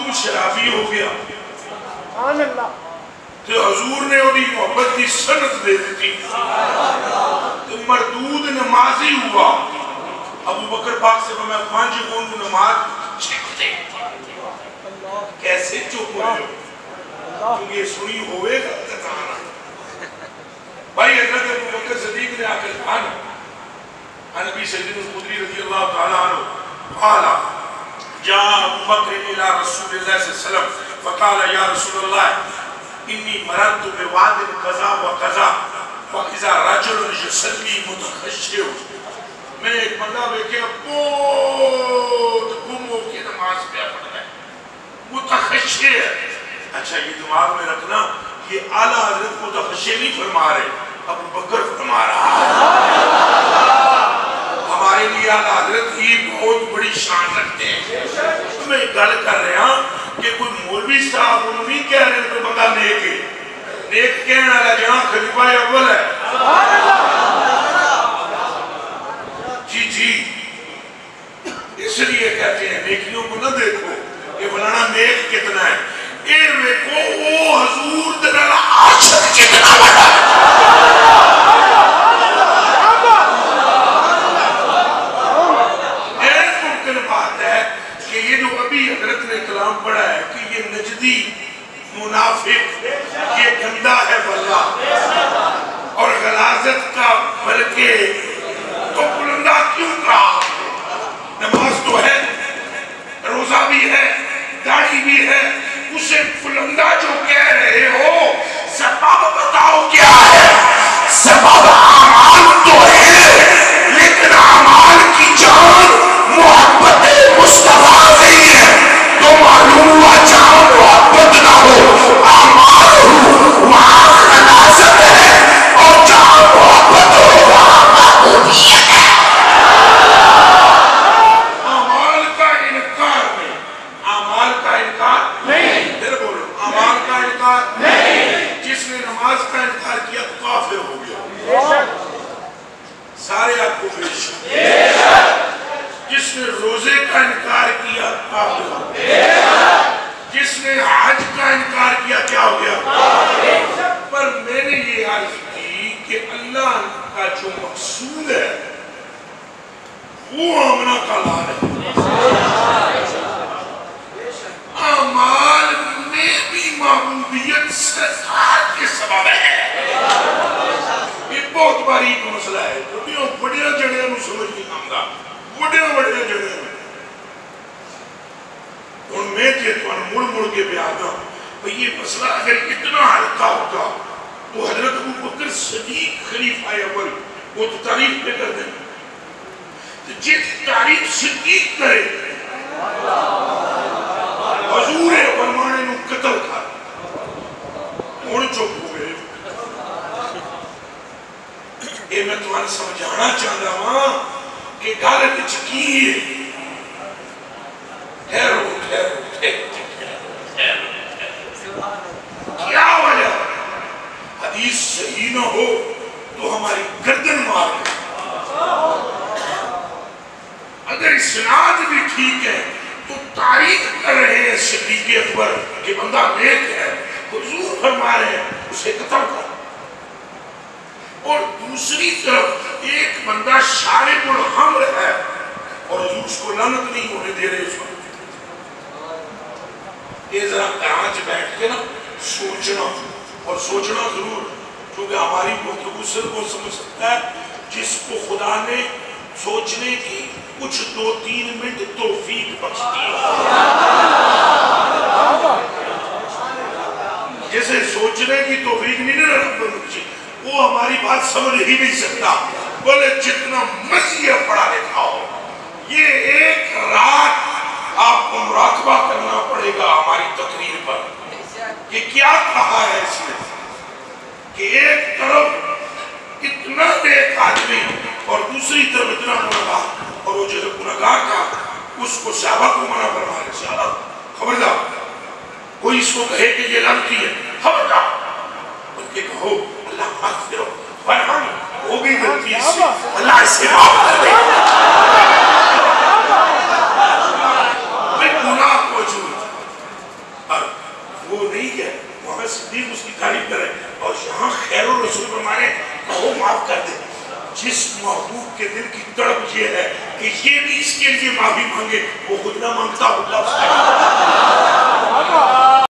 تو شرابی ہو گیا سبحان اللہ تو حضور نے انہی محبت کی سنت دے دیتی تو مردود نمازی ہوا ابو بکر پاک سے میں 5 کون نماز چھک دے کیسے چپ ہوئے کیونکہ یہ سنی ہوئے گا تکانا بھائی حضرت ابو بکر صدیق نے آ کر کہا نبی سیدنا الخدری رضی اللہ تعالیٰ عنہ قالا جا ابو بکر الى رسول اللہ صلی اللہ علیہ وسلم فقال یا رسول اللہ انی مرد بواد قضا و قضا فاذا رجل یصلی متخشع میں ایک بندہ بیٹھے بہت گم ہو کے نماز پہ پڑھنا ہے متخشع اچھا یہ دماغ میں رکھنا یہ اعلیٰ حضرت متخشع نہیں فرما رہے ابو بکر فرما رہا ہے ہمارے لیے اعلیٰ حضرت ہی بہت بڑی شان رکھتے ہیں میں گل کر رہے ہیں کہ کوئی مولوی صاحب انہوں نہیں کہہ رہے کہ بندہ نیک ہے نیک کہنے والا جہاں خلیفہ اول ہے جی اس لیے کہتے ہیں نیکیوں کو نہ دیکھو کہ بلانا نیک کتنا ہے اے دیکھو وہ حضور دلال عاشق کتنا بڑا ہے ایک ممکن بات ہے کہ یہ جو ابھی حضرت نے کلام پڑھا ہے کہ یہ نجدی منافق یہ گندہ ہے واللہ اور غلاظت کا بلکہ تو بلندہ کیوں کہا نماز تو ہے روزہ بھی ہے داڑھی بھی ہے اسے بلندہ جو کہہ رہے ہو سبب بتاؤ کیا ہے سبب اعمال تو ہے لیکن اعمال کی جان محبت مصطفیٰ نہیں ہے تو معلوم ہوا جان محبت نہ ہو اعمال ہو وہاں خلاصت ہے اور جان محبت ہو وہاں محبوبیت ہے اعمال کا انکار نہیں اعمال کا انکار نہیں پھر بولو اعمال کا انکار نہیں جس نے نماز کا انکار کیا تو کافر ہو گیا سارے آپ کو پیش جس نے روزے کا انکار کیا کافر ہو گیا جس نے حج کا انکار کیا کیا ہو گیا پر میں نے یہ عرض کی کہ اللہ کا جو مقصود ہے وہ آمنہ کا لال ہے اعمال میں بھی محبوبیت سرکار کے سبب ہے یہ بہت باریک مسئلہ ہے جو بڑے جڑے نو سمجھ نہیں آمدہ بڑے جڑے ان میں کہ تو مڑ مڑ کے بیانا یہ مسئلہ اگر اتنا ہلکا ہوتا تو حضرت ابو بکر صدیق خلیفہ اول وہ تو تعریف پہ کر دیں جس تعریف صدیق کرے حضور فرمانے نو قتل کر ہن چپ ہوئے اے میں تمہیں سمجھانا چاہتا ہوں کہ گل وچ کی ہے ٹھہرو کیا وجہ حدیث صحیح نہ ہو تو ہماری گردن مار دے اگر اسناد بھی ٹھیک ہے تو تعریف کر رہے ہیں صدیق اکبر کہ بندہ نیک ہے حضور فرما رہے ہیں اسے قتل کر اور دوسری طرف ایک بندہ شارب الحمر ہے اور حضور اس کو لعنت نہیں ہونے دے رہے اس وقت یہ ذرا کانچ بیٹھ کے نا سوچنا اور سوچنا ضرور کیونکہ ہماری گفتگو صرف وہ سمجھ سکتا ہے جس کو خدا نے سوچنے کی کچھ 2-3 منٹ توفیق بخش دی جیسے سوچنے کی توفیق نہیں رہا وہ ہماری بات سمجھ ہی نہیں سکتا بولے جتنا مرضی پڑھا لکھا ہو یہ ایک رات آپ کو مراقبہ کرنا پڑے گا ہماری تقریر پر یہ کیا کہا ہے اس نے کہ ایک طرف اتنا نیک آدمی اور دوسری طرف اتنا گناہگار اور وہ جو گناہگار کا اس کو صحابہ کو منع فرما رہے صحابہ خبردار کوئی اس کو کہے کہ یہ لعنتی ہے خبردار ان کے کہو اللہ معاف کرو فرحم وہ بھی غلطی سے اللہ اس سے معاف کر دے میں گناہ موجود صدیق اس کی تعریف کرے اور یہاں خیر الرسول فرمانے کہو معاف کر دے جس محبوب کے دل کی تڑپ یہ ہے کہ یہ بھی اس کے لیے معافی مانگے وہ خود نہ مانگتا اللہ